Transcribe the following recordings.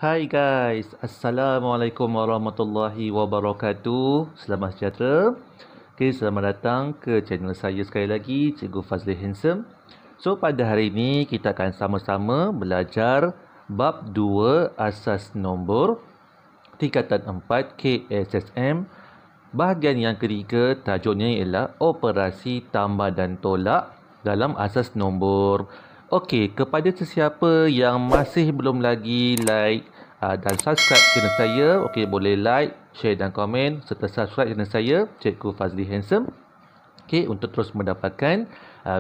Hai guys, Assalamualaikum warahmatullahi wabarakatuh. Selamat sejahtera. Okay, selamat datang ke channel saya sekali lagi, Cikgu Fazli Handsome. So, pada hari ini kita akan sama-sama belajar bab 2 asas nombor tingkatan 4 KSSM. Bahagian yang ketiga tajuknya ialah operasi tambah dan tolak dalam asas nombor. Okey, kepada sesiapa yang masih belum lagi like dan subscribe channel saya, okey, boleh like, share dan komen serta subscribe channel saya, Cikgu Fazli Handsome. Okey, untuk terus mendapatkan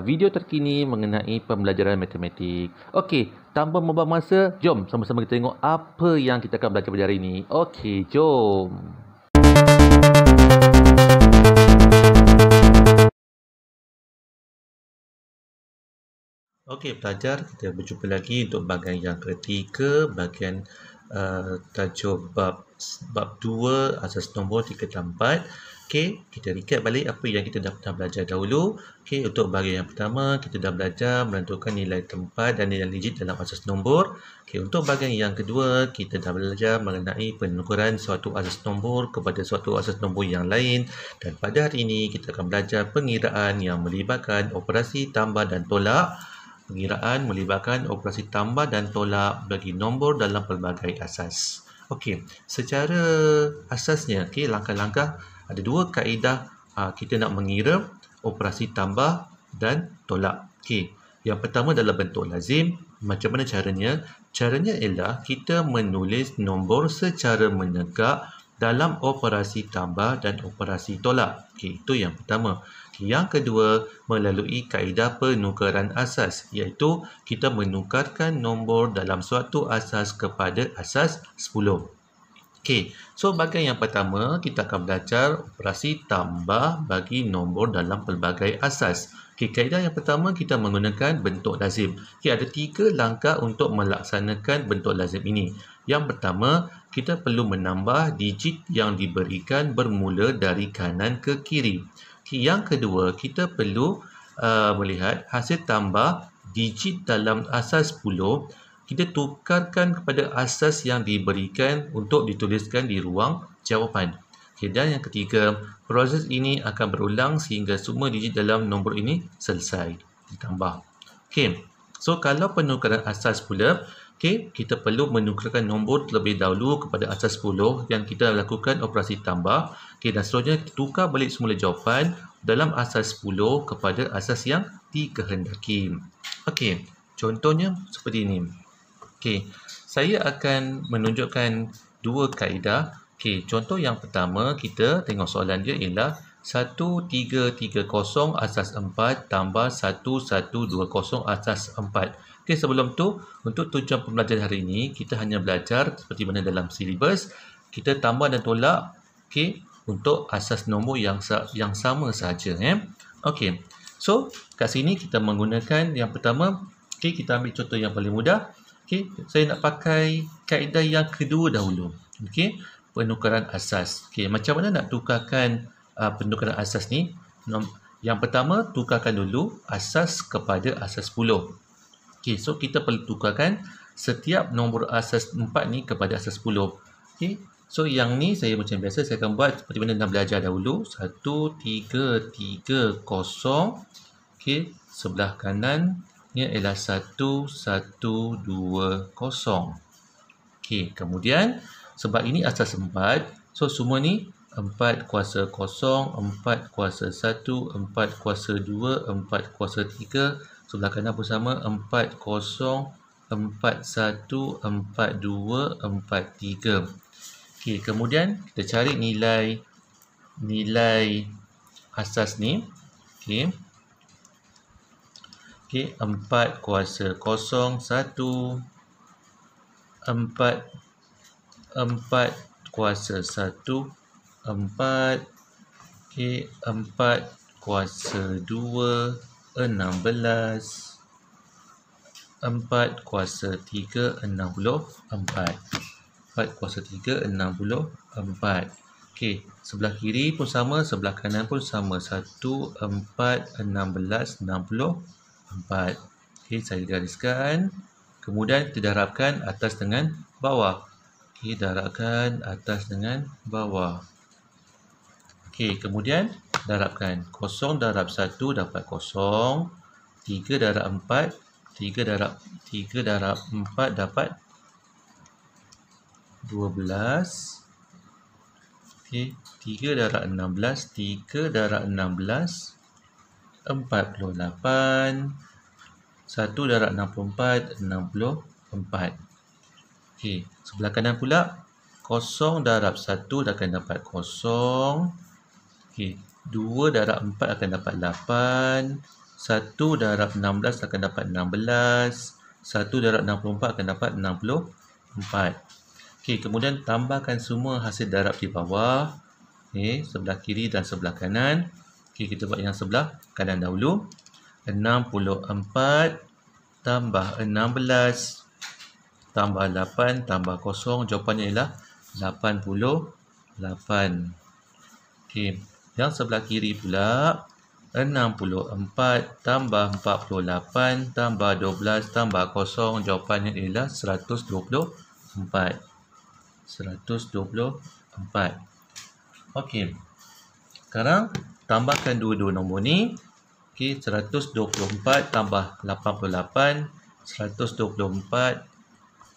video terkini mengenai pembelajaran matematik. Okey, tanpa membuang masa, jom sama-sama kita tengok apa yang kita akan belajar pada hari ini. Okey, jom. Okey, pelajar, kita berjumpa lagi untuk bahagian yang ketiga, bahagian tajuk bab 2 asas nombor tingkatan 4. Okey, kita recap balik apa yang kita dah pernah belajar dahulu. Okey, untuk bahagian yang pertama, kita dah belajar menentukan nilai tempat dan nilai digit dalam asas nombor. Okey, untuk bahagian yang kedua, kita dah belajar mengenai penukaran suatu asas nombor kepada suatu asas nombor yang lain. Dan pada hari ini, kita akan belajar pengiraan yang melibatkan operasi tambah dan tolak. Pengiraan melibatkan operasi tambah dan tolak bagi nombor dalam pelbagai asas. Okey, secara asasnya, okey, langkah-langkah ada dua kaedah kita nak mengira operasi tambah dan tolak. Okey, yang pertama adalah bentuk lazim. Macam mana caranya? Caranya ialah kita menulis nombor secara menegak dalam operasi tambah dan operasi tolak. Okey, itu yang pertama. Yang kedua, melalui kaedah penukaran asas, iaitu kita menukarkan nombor dalam suatu asas kepada asas 10. Okey, so bahagian yang pertama, kita akan belajar operasi tambah bagi nombor dalam pelbagai asas. Okey, kaedah yang pertama kita menggunakan bentuk lazim. Okey, ada 3 langkah untuk melaksanakan bentuk lazim ini. Yang pertama, kita perlu menambah digit yang diberikan bermula dari kanan ke kiri. Okay, yang kedua, kita perlu melihat hasil tambah digit dalam asas 10. Kita tukarkan kepada asas yang diberikan untuk dituliskan di ruang jawapan. Okay, dan yang ketiga, proses ini akan berulang sehingga semua digit dalam nombor ini selesai ditambah. Okay, so kalau penukaran asas pula, okay, kita perlu menukarkan nombor terlebih dahulu kepada asas 10 yang kita lakukan operasi tambah. Okay, dan seterusnya tukar balik semula jawapan dalam asas 10 kepada asas yang dikehendaki. Okey, contohnya seperti ini. Okey, saya akan menunjukkan dua kaedah. Okey, contoh yang pertama, kita tengok soalan dia ialah 1330 asas 4 tambah 1120 asas 4. Okey, sebelum tu, untuk tujuan pembelajaran hari ini, kita hanya belajar seperti mana dalam silibus. Kita tambah dan tolak, okey, untuk asas nombor yang sama sahaja. Okey, so kat sini kita menggunakan yang pertama. Okey, kita ambil contoh yang paling mudah. Okey, saya nak pakai kaedah yang kedua dahulu. Okey, penukaran asas. Okey, macam mana nak tukarkan penukaran asas ni? Yang pertama, tukarkan dulu asas kepada asas 10. Okey, so kita perlu tukarkan setiap nombor asas 4 ni kepada asas 10. Okey, so yang ni saya macam biasa, saya akan buat seperti mana dah belajar dahulu. 1330. Okey, sebelah kanan ni ialah 1120. Okey, kemudian sebab ini asas 4, so semua ni 4 kuasa 0, 4 kuasa 1, 4 kuasa 2, 4 kuasa 3. Sebelah kanan pun sama, 4 0, 4 1, 4 2, 4 3. Okey, kemudian kita cari nilai asas ni. Okey. Okey, 4 kuasa 0, 1, 4 kuasa 1, 4. Okey, 4 kuasa 2, 16. 4 kuasa 3, 64. 4 kuasa 3, 64. Okey, sebelah kiri pun sama, sebelah kanan pun sama. 1, 4, 16, 64. Okey, saya gariskan. Kemudian kita darabkan atas dengan bawah. Okey, darabkan atas dengan bawah. Okey, kemudian darabkan. 0 darab 1 dapat 0. 3 darab 4. 3 darab 4 dapat 12. Okey, 3 darab 16. 3 darab 16. 48. 1 darab 64. 64. Okey, sebelah kanan pula. 0 darab 1 akan dapat 0. Okey, 2 darab 4 akan dapat 8. 1 darab 16 akan dapat 16. 1 darab 64 akan dapat 64. Okey, kemudian tambahkan semua hasil darab di bawah. Okey, sebelah kiri dan sebelah kanan. Okey, kita buat yang sebelah kanan dahulu. 64 tambah 16 tambah 8 tambah 0. Jawapannya ialah 88. Okey, yang sebelah kiri pula 64 tambah 48 tambah 12 tambah 0. Jawapannya ialah 124. 124. Okey, sekarang tambahkan dua-dua nombor ni. Okey, 124 tambah 88. 124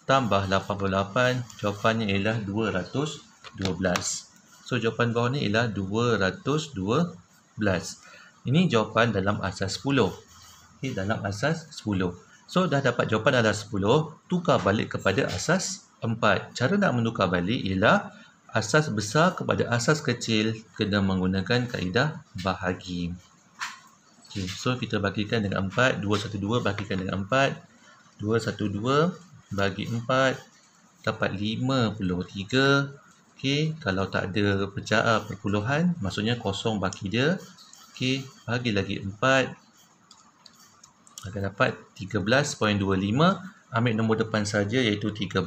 tambah 88. Jawapannya ialah 212. So, jawapan bawah ni ialah 212. Ini jawapan dalam asas 10. Okay, dalam asas 10. So, dah dapat jawapan dalam 10. Tukar balik kepada asas 4. Cara nak menukar balik ialah asas besar kepada asas kecil kena menggunakan kaedah bahagi. Okay, so, kita bagikan dengan 4. 212 bagikan dengan 4. 212 bagi 4 dapat 53. Okey, kalau tak ada perpuluhan, maksudnya kosong baki dia. Okey, bagi lagi 4 akan dapat 13.25. Ambil nombor depan saja iaitu 13.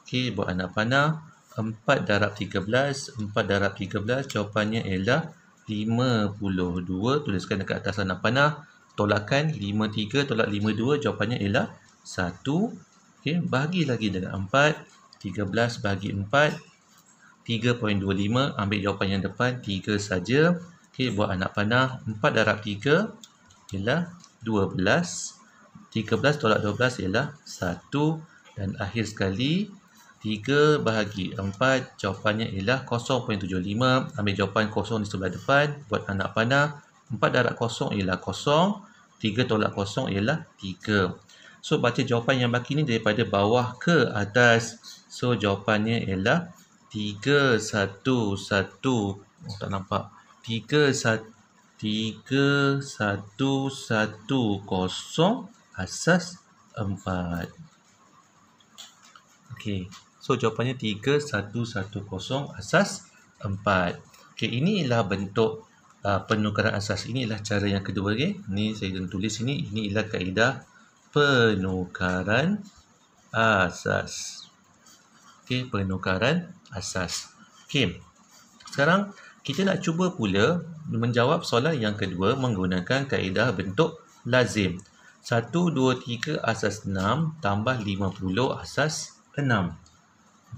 Okey, buat anak panah. 4 darab 13, 4 darab 13, jawapannya ialah 52. Tuliskan dekat atas anak panah. Tolakan 53 tolak 52, jawapannya ialah 1. Okey, bahagi lagi dengan 4. 13 bagi 4, 3.25. Ambil jawapan yang depan, 3 saja. Okey, buat anak panah. 4 darab 3 ialah 12. 13 tolak 12 ialah 1. Dan akhir sekali, 3 bahagi 4, jawapannya ialah 0.75. Ambil jawapan kosong di sebelah depan. Buat anak panah. 4 darab 0 ialah 0. 3 tolak 0 ialah 3. So, baca jawapan yang baki ni daripada bawah ke atas. So, jawapannya ialah 311. Oh, tak nampak. 3110 asas 4. Okey. So, jawapannya 3110 asas 4. Okey, inilah bentuk penukaran asas. Inilah cara yang kedua. Okay? Ini saya tulis sini. Ini ialah kaedah penukaran asas. Okey, penukaran asas. Okey. Sekarang kita nak cuba pula menjawab soalan yang kedua menggunakan kaedah bentuk lazim. 1, 2, 3 asas 6 tambah 50 asas 6.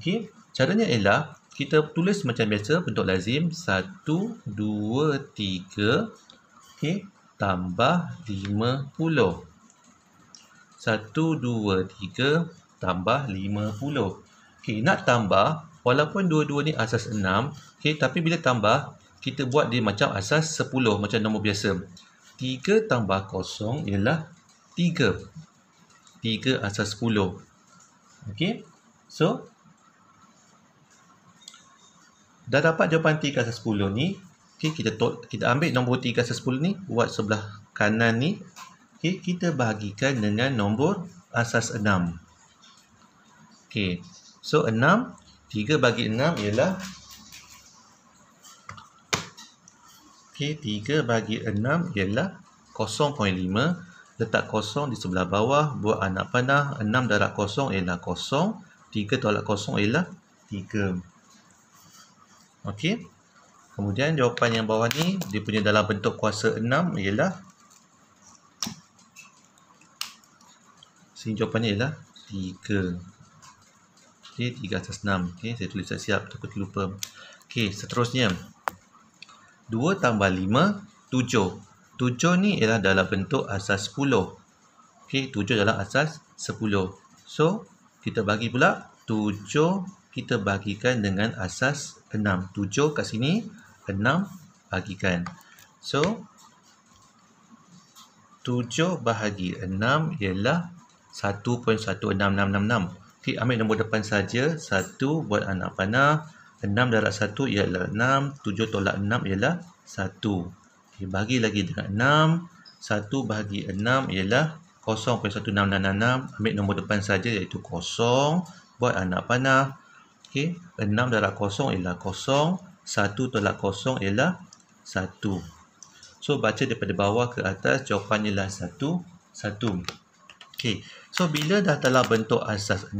Okey, caranya ialah kita tulis macam biasa bentuk lazim 1, 2, 3 okey, tambah 50. 1, 2, 3 tambah 50. Okey, nak tambah walaupun dua-dua ni asas 6, okey, tapi bila tambah kita buat dia macam asas 10 macam nombor biasa. 3 tambah 0 ialah 3. 3 asas 10. Okey. So dah dapat jawapan 3 asas 10 ni. Okey, kita ambil nombor 3 asas 10 ni, buat sebelah kanan ni. Okey, kita bahagikan dengan nombor asas 6. Okey. So 6, 3 bagi 6 ialah okey, 3 bagi 6 ialah 0.5. Letak 0 di sebelah bawah, buat anak panah. 6 darab 0 ialah 0. 3 tolak 0 ialah 3. Okey. Kemudian jawapan yang bawah ni dia punya dalam bentuk kuasa 6 ialah sini jawapannya ialah 3. Okey, 3 asas 6. Okey, saya tulis siap, takut lupa. Okey, seterusnya. 2 tambah 5, 7. 7 ni ialah dalam bentuk asas 10. Okey, 7 dalam asas 10. So, kita bagi pula 7 kita bagikan dengan asas 6. 7 kat sini, 6 bagikan. So, 7 bahagi 6 ialah 1.1666. Okey, ambil nombor depan saja. 1 buat anak panah. 6 darab 1 ialah 6. 7 tolak 6 ialah 1. Okey, bagi lagi dengan 6. 1 bahagi 6 ialah 0.1666. Ambil nombor depan saja iaitu 0. Buat anak panah. Okey, 6 darab 0 ialah 0. 1 tolak 0 ialah 1. So, baca daripada bawah ke atas, jawapannya ialah 1, 1. Okey, so bila dah dalam bentuk asas 6,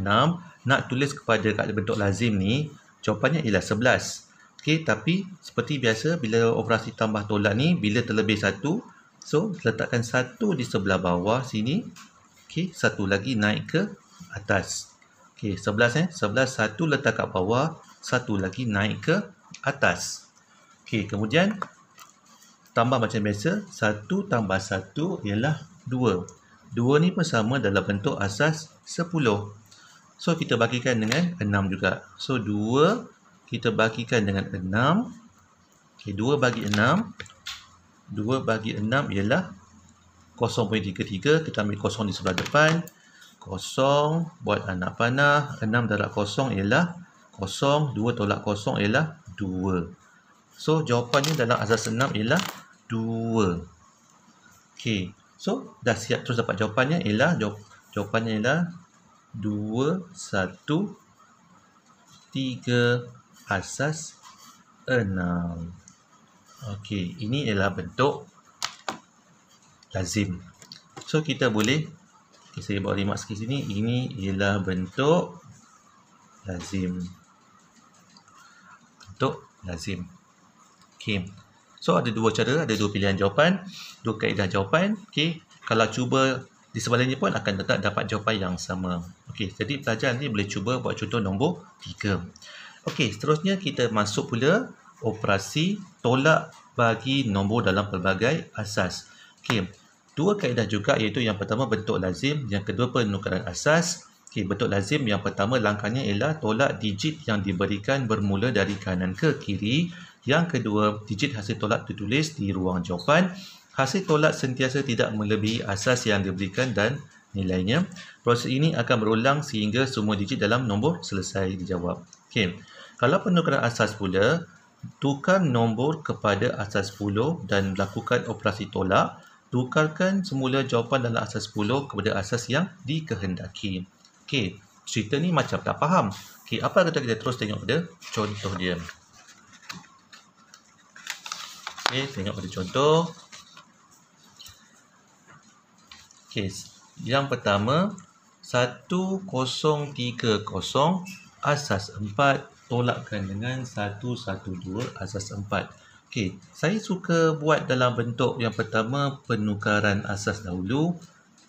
nak tulis kepada kat bentuk lazim ni, jawapannya ialah 11. Okey, tapi seperti biasa, bila operasi tambah tolak ni, bila terlebih 1, so letakkan 1 di sebelah bawah sini. Okey, 1 lagi naik ke atas. Okey, 11 11, 1 letak kat bawah, 1 lagi naik ke atas. Okey, kemudian tambah macam biasa, 1 tambah 1 ialah 2. 2 ni pun sama dalam bentuk asas 10. So, kita bagikan dengan 6 juga. So, 2 kita bagikan dengan 6. Okay, 2 bagi 6. 2 bagi 6 ialah 0.33. Kita ambil 0 di sebelah depan. 0 buat anak panah. 6 darab 0 ialah 0. 2 tolak 0 ialah 2. So, jawapannya dalam asas 6 ialah 2. Okay. So, dah siap terus dapat jawapannya ialah jawapannya ialah 2, 1, 3 asas 6. Okey, ini ialah bentuk lazim. So, kita boleh, saya bawa remark sikit sini, ini ialah bentuk lazim. Bentuk lazim. Okey. So, ada dua cara, ada dua pilihan jawapan, dua kaedah jawapan. Okey, kalau cuba di sebelahnya pun akan tetap dapat jawapan yang sama. Okey, jadi pelajar nanti boleh cuba buat contoh nombor 3. Okey, seterusnya kita masuk pula operasi tolak bagi nombor dalam pelbagai asas. Okey, dua kaedah juga, iaitu yang pertama bentuk lazim, yang kedua penukaran asas. Okey, bentuk lazim yang pertama langkahnya ialah tolak digit yang diberikan bermula dari kanan ke kiri. Yang kedua, digit hasil tolak ditulis di ruang jawapan. Hasil tolak sentiasa tidak melebihi asas yang diberikan dan nilainya. Proses ini akan berulang sehingga semua digit dalam nombor selesai dijawab. Okey. Kalau penukaran asas pula, tukar nombor kepada asas 10 dan lakukan operasi tolak. Tukarkan semula jawapan dalam asas 10 kepada asas yang dikehendaki. Okey, cerita ni macam tak faham. Okey, apa kata kita terus tengok pada contoh dia. Okey, tengok pada contoh. Okey, yang pertama 1030 asas 4 tolakkan dengan 112 asas 4. Okey, saya suka buat dalam bentuk yang pertama penukaran asas dahulu.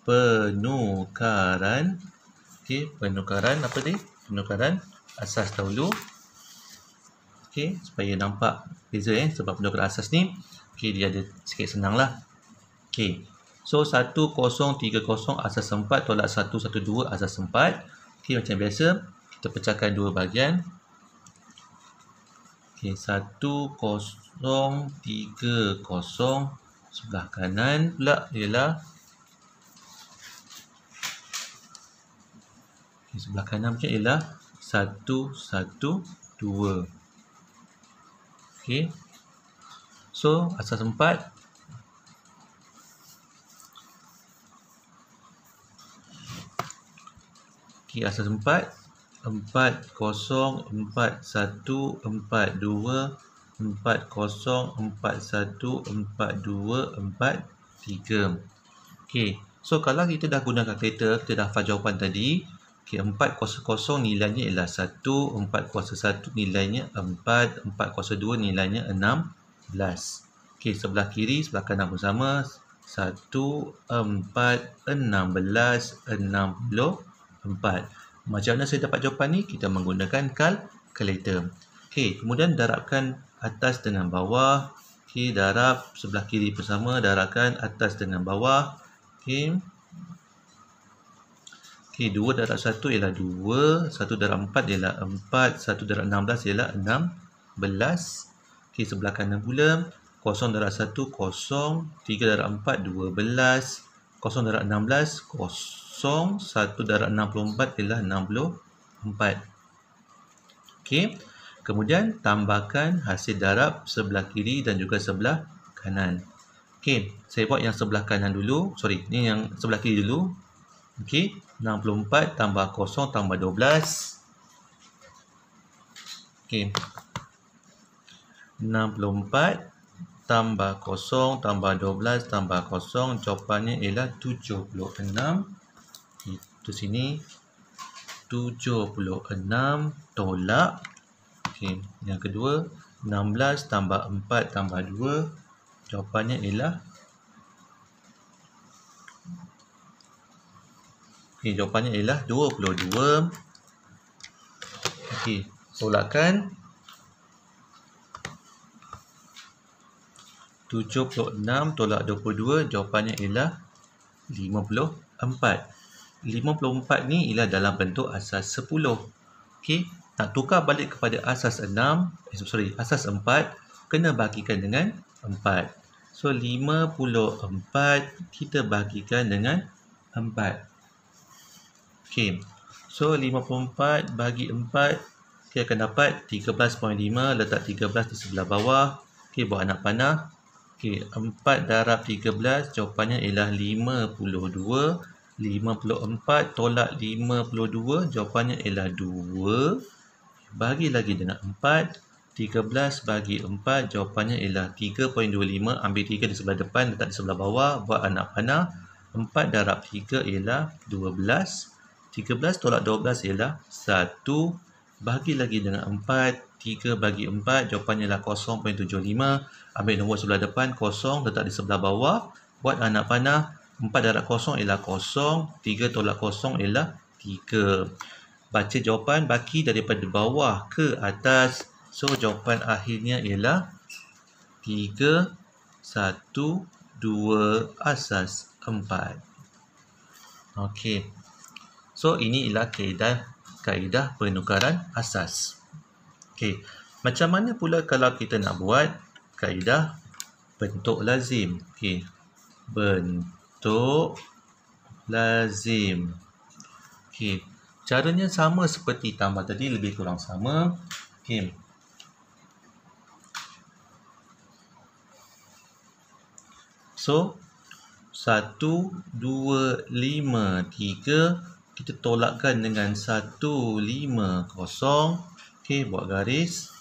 Penukaran. Okey, penukaran apa ni? Penukaran asas dahulu. Okey, supaya nampak beza sebab penukaran asas ni. Okey, dia ada sikit senang lah. Okey. So 1030 asas 4 tolak 112 asas 4. Okey, macam biasa kita pecahkan dua bahagian. Okey, 1030 sebelah kanan pula ialah sebelah kanan macam ialah 112. Okey. So, asas 4. Okey, asas 4. 404142 40414243. Okey. So, kalau kita dah guna kalkulator, kita dah hafal jawapan tadi. Okey, 4 kuasa 0 nilainya ialah 1, 4 kuasa 1 nilainya 4, 4 kuasa 2 nilainya 16. Okey, sebelah kiri, sebelah kanan pun sama. 1, 4, 16, 64. Macam mana saya dapat jawapan ni? Kita menggunakan kalkulator. Okey, kemudian darabkan atas dengan bawah. Okey, darab sebelah kiri bersama, darabkan atas dengan bawah. Okey. Okey, 2 darab 1 ialah 2, 1 darab 4 ialah 4, 1 darab 16 ialah 16. Okey, sebelah kanan pula, 0 darab 1, 0, 3 darab 4, 12, 0 darab 16, 0, 1 darab 64 ialah 64. Okey, kemudian tambahkan hasil darab sebelah kiri dan juga sebelah kanan. Okey, saya buat yang sebelah kanan dulu. Sorry, ni yang sebelah kiri dulu. Okey, 64 tambah 0 tambah 12. Okey, 64 tambah 0 tambah 12 tambah 0, jawapannya ialah 76. Itu sini 76 tolak. Okey, yang kedua 16 tambah 4 tambah 2, jawapannya ialah jawapannya ialah 22. Okey, tolakkan 76 tolak 22, jawapannya ialah 54. 54 ni ialah dalam bentuk asas 10. Okey, nak tukar balik kepada asas 6, asas 4, kena bagikan dengan 4. So 54 kita bagikan dengan 4. Okey, so 54 bagi 4, kita akan dapat 13.5. Letak 13 di sebelah bawah. Okey, buat anak panah. Okey, 4 darab 13, jawapannya ialah 52. 54 tolak 52, jawapannya ialah 2. Bagi lagi dengan 4. 13 bagi 4, jawapannya ialah 3.25. Ambil 3 di sebelah depan, letak di sebelah bawah. Buat anak panah. 4 darab 3 ialah 12. 13 tolak 12 ialah 1. Bagi lagi dengan 4. 3 bagi 4, jawapannya ialah 0.75. Ambil nombor sebelah depan, 0, letak di sebelah bawah. Buat anak panah. 4 darab 0 ialah 0. 3 tolak 0 ialah 3. Baca jawapan, baki daripada bawah ke atas. So, jawapan akhirnya ialah 3, 1, 2, asas 4. Okey. So, ini ialah kaedah penukaran asas. Okey. Macam mana pula kalau kita nak buat kaedah bentuk lazim? Okey. Bentuk lazim. Okey. Caranya sama seperti tambah tadi, lebih kurang sama. Okey. So, 1, 2, 5, 3. Kita tolakkan dengan 1, 5, 0. Okey, buat garis.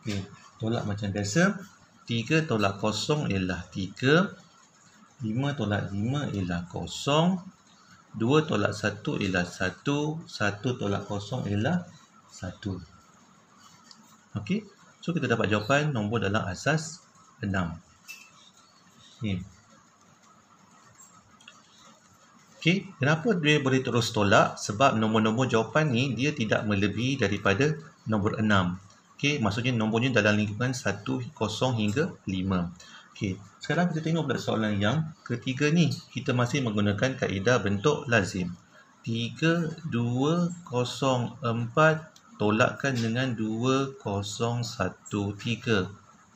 Okey, tolak macam biasa. 3 tolak 0 ialah 3. 5 tolak 5 ialah 0. 2 tolak 1 ialah 1. 1 tolak 0 ialah 1. Okey, so kita dapat jawapan nombor dalam asas 6. Okey. Okey, kenapa dia boleh terus tolak? Sebab nombor-nombor jawapan ni dia tidak melebihi daripada nombor 6. Okey, maksudnya nombornya dalam lingkungan 1, 0 hingga 5. Okey, sekarang kita tengok pula soalan yang ketiga ni. Kita masih menggunakan kaedah bentuk lazim. 3, 2, 0, 4 tolakkan dengan 2, 0, 1, 3.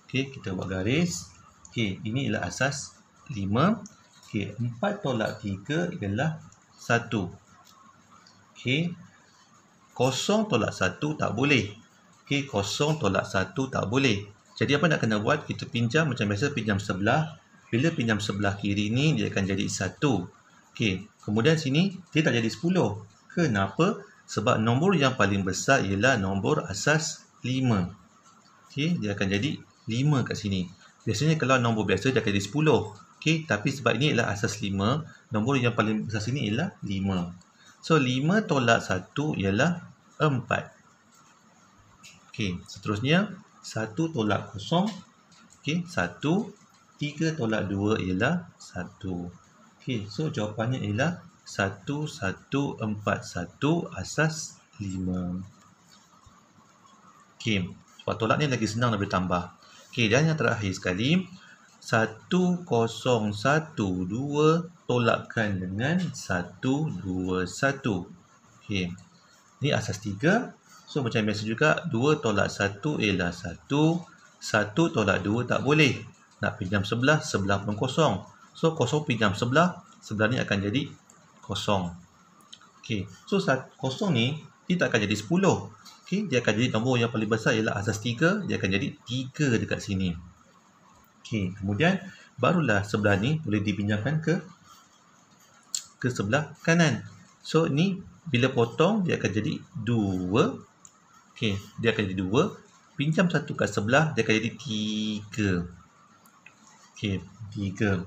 Okey, kita buat garis. Okey, ini ialah asas 5. Okey, 4 tolak 3 ialah 1. Okey, 0 tolak 1 tak boleh. Okey, 0 tolak 1 tak boleh. Jadi apa nak kena buat? Kita pinjam macam biasa, pinjam sebelah. Bila pinjam sebelah kiri ni, dia akan jadi 1. Okey, kemudian sini dia tak jadi 10. Kenapa? Sebab nombor yang paling besar ialah nombor asas 5. Okey, dia akan jadi 5 kat sini. Biasanya kalau nombor biasa dia akan jadi 10. Okey, tapi sebab ini adalah asas 5, nombor yang paling besar sini ialah 5. So, 5 tolak 1 ialah 4. Okey, seterusnya 1 tolak 0. Okey, 1. 3 tolak 2 ialah 1. Okey, so jawapannya ialah 1141 asas 5. Okey, sebab tolak ni lagi senang daripada tambah. Okey, dan yang terakhir sekali, 1012 tolakkan dengan 121. Okey, ni asas 3. So, macam biasa juga, 2 tolak 1 ialah 1. 1 tolak 2 tak boleh. Nak pinjam sebelah, sebelah pun kosong. So, kosong pinjam sebelah, sebelah ni akan jadi kosong. Okey, so kosong ni, dia tak akan jadi 10. Okey, dia akan jadi nombor yang paling besar ialah asas 3. Dia akan jadi 3 dekat sini. Okey, kemudian barulah sebelah ni boleh dipinjamkan ke sebelah kanan. So, ni bila potong, dia akan jadi 2. Okey, dia akan jadi 2. Pinjam 1 kat sebelah, dia akan jadi 3. Okey, 3.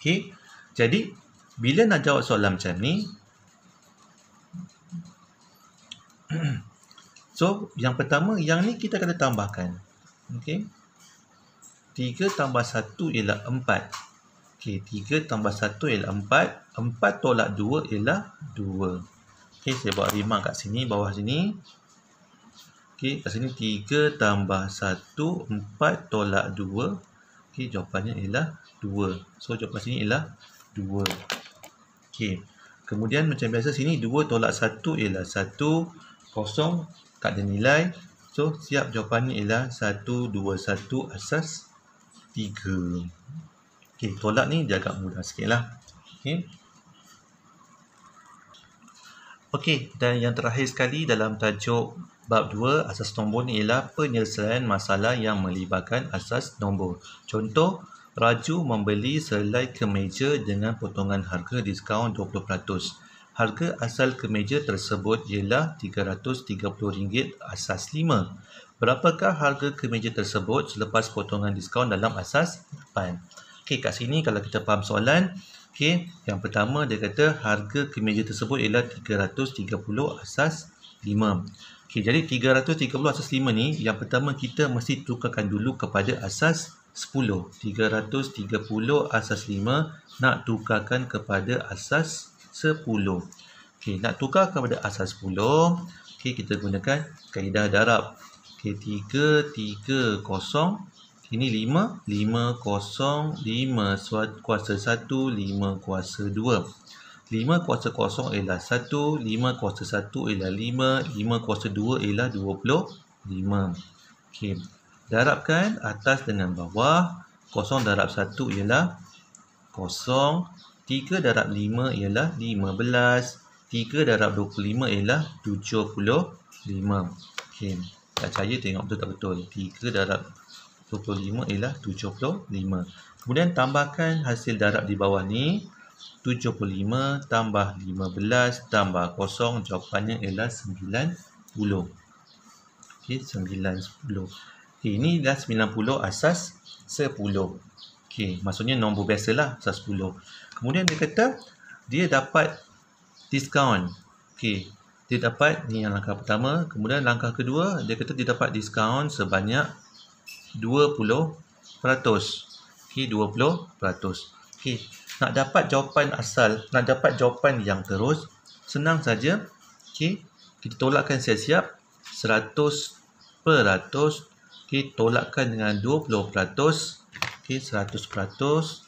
Okey, jadi bila nak jawab soalan macam ni, so, yang pertama, yang ni kita kena tambahkan. Okey, 3 tambah 1 ialah 4. Okey, 3 tambah 1 ialah 4. 4 tolak 2 ialah 2. Okey, saya buat rimah kat sini, bawah sini. Okey, kat sini 3 tambah 1, 4 tolak 2. Okey, jawapannya ialah 2. So, jawapan sini ialah 2. Okey, kemudian macam biasa sini, 2 tolak 1 ialah 1. Kosong, tak ada nilai. So, siap jawapannya ialah 121 asas 3. Okey, tolak ni dia agak mudah sikit lah. Okey. Okey, dan yang terakhir sekali dalam tajuk bab 2 asas nombor ni ialah penyelesaian masalah yang melibatkan asas nombor. Contoh, Raju membeli selai kemeja dengan potongan harga diskaun 20%. Harga asal kemeja tersebut ialah RM330 asas 5. Berapakah harga kemeja tersebut selepas potongan diskaun dalam asas 8? Okey, kat sini kalau kita faham soalan, okey, yang pertama dia kata harga kemeja tersebut ialah 330 asas 5. Okey, jadi 330 asas 5 ni, yang pertama kita mesti tukarkan dulu kepada asas 10. 330 asas 5 nak tukarkan kepada asas 10. Okey, nak tukar kepada asas 10, okey, kita gunakan kaedah darab. Okey, 3 kosong, ini 5, 5 kosong, 5 kuasa 1, 5 kuasa 2. 5 kuasa kosong ialah 1, 5 kuasa 1 ialah 5, 5 kuasa 2 ialah 25. Okey, darabkan atas dengan bawah. Kosong darab 1 ialah kosong. 3 darab 5 ialah 15. 3 darab 25 ialah 75. Okey, tak percaya tengok betul tak betul. 3 darab 25 ialah 75. Kemudian tambahkan hasil darab di bawah ni. 75 tambah 15 tambah kosong, jawapannya ialah 90. Okey, 90. Okey, ini dah 90 asas 10. Okey, maksudnya nombor biasalah asas 10. Kemudian dia kata dia dapat diskaun. Okey, dia dapat, ni yang langkah pertama. Kemudian langkah kedua, dia kata dia dapat diskaun sebanyak 20%. Okey, 20%. Okey, nak dapat jawapan asal, nak dapat jawapan yang terus, senang saja. Okey, kita tolakkan siap-siap. 100%. Okey, tolakkan dengan 20%. Okey, 100%.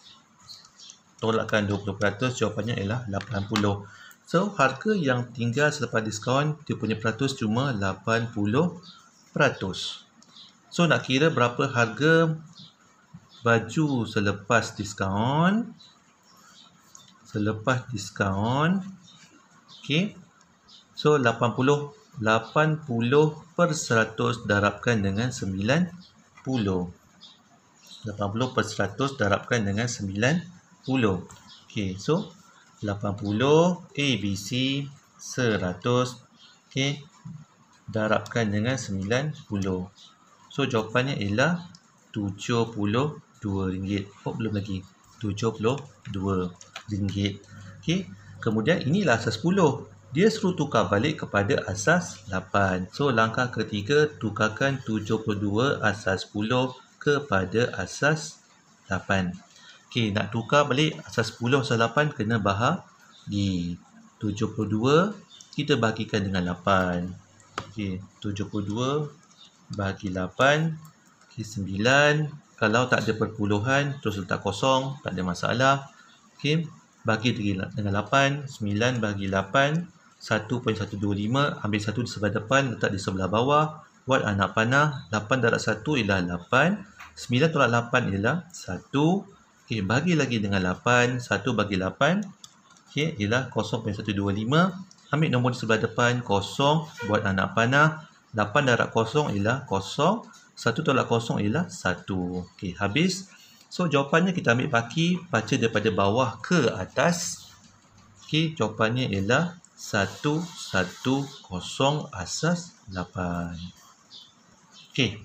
Tolakkan 20%, jawapannya ialah 80. So, harga yang tinggal selepas diskaun, dia punya peratus cuma 80%. So, nak kira berapa harga baju selepas diskaun. Selepas diskaun. Okey. So, 80 per 100 darabkan dengan 90. 80 per 100 darabkan dengan 90. Okey, so 80 ABC 100. Okey, darabkan dengan 90. So, jawapannya ialah RM72. Oh, belum lagi. RM72. Okey, kemudian inilah asas 10. Dia suruh tukar balik kepada asas 8. So, langkah ketiga, tukarkan 72 asas 10 kepada asas 8. Okey, nak tukar balik asas 10 asas 8 kena bahagi. 72 kita bagikan dengan 8. Okey, 72 bagi 8. Okey, 9. Kalau tak ada perpuluhan, terus letak kosong, tak ada masalah. Okey, bagi dengan 8. 9 bagi 8. 1.125. Ambil 1 di sebelah depan, letak di sebelah bawah. Buat anak panah. 8 darab 1 ialah 8. 9 tolak 8 ialah 1. Okey, bagi lagi dengan 8. 1 bagi 8. Okey, ialah 0.125. Ambil nombor di sebelah depan, 0. Buat anak panah. 8 darab 0 ialah 0. 1 tolak 0 ialah 1. Okey, habis. So, jawapannya kita ambil baki, baca daripada bawah ke atas. Okey, jawapannya ialah 110 asas 8. Okey.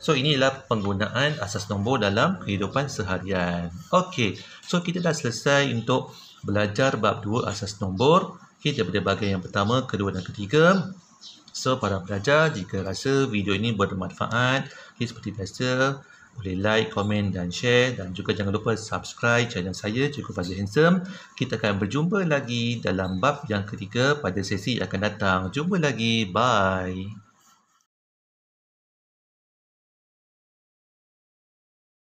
So, inilah penggunaan asas nombor dalam kehidupan seharian. Okey. So, kita dah selesai untuk belajar bab 2 asas nombor. Okey, daripada bahagian yang pertama, kedua dan ketiga. So, para pelajar, jika rasa video ini bermanfaat, okay, seperti biasa, boleh like, komen dan share. Dan juga jangan lupa subscribe channel saya, Cikgu Fazil Handsome. Kita akan berjumpa lagi dalam bab yang ketiga pada sesi yang akan datang. Jumpa lagi. Bye.